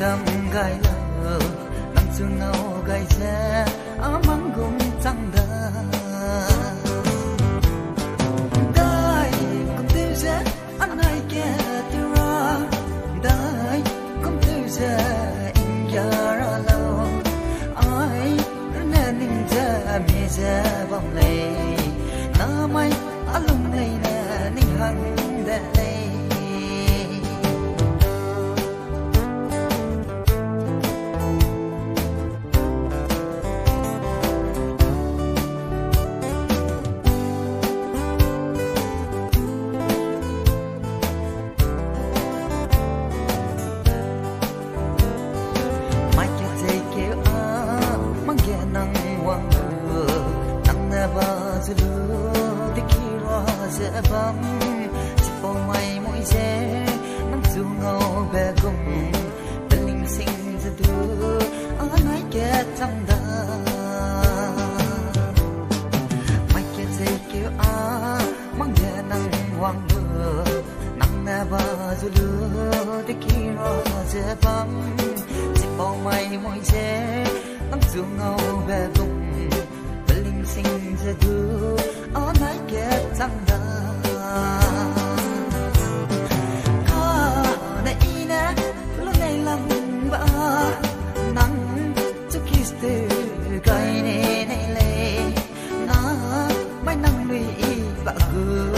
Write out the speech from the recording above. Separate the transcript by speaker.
Speaker 1: đam gai lơ nang chu ngau gai cha amang gum chang da dai kum tu ja anai ke tu ra dai kum tu ja in ya ra lo ai na ning ja me ja bang le na mai alung le na ning hang da le bấm chỉ bao mây mỗi dễ nắng du ngâu về cùng bên linh sinh ra đưa ở nói kết trong đó mai kia dây kêu mang về nắng hoàng bờ nắng nè bờ du lửa để khi rồi dễ bấm chỉ bao mây mỗi dễ nắng du ngâu về cùng bên linh sinh ra đưa ở nói kết trong đó gai ne ne le na mai nang lui ba gu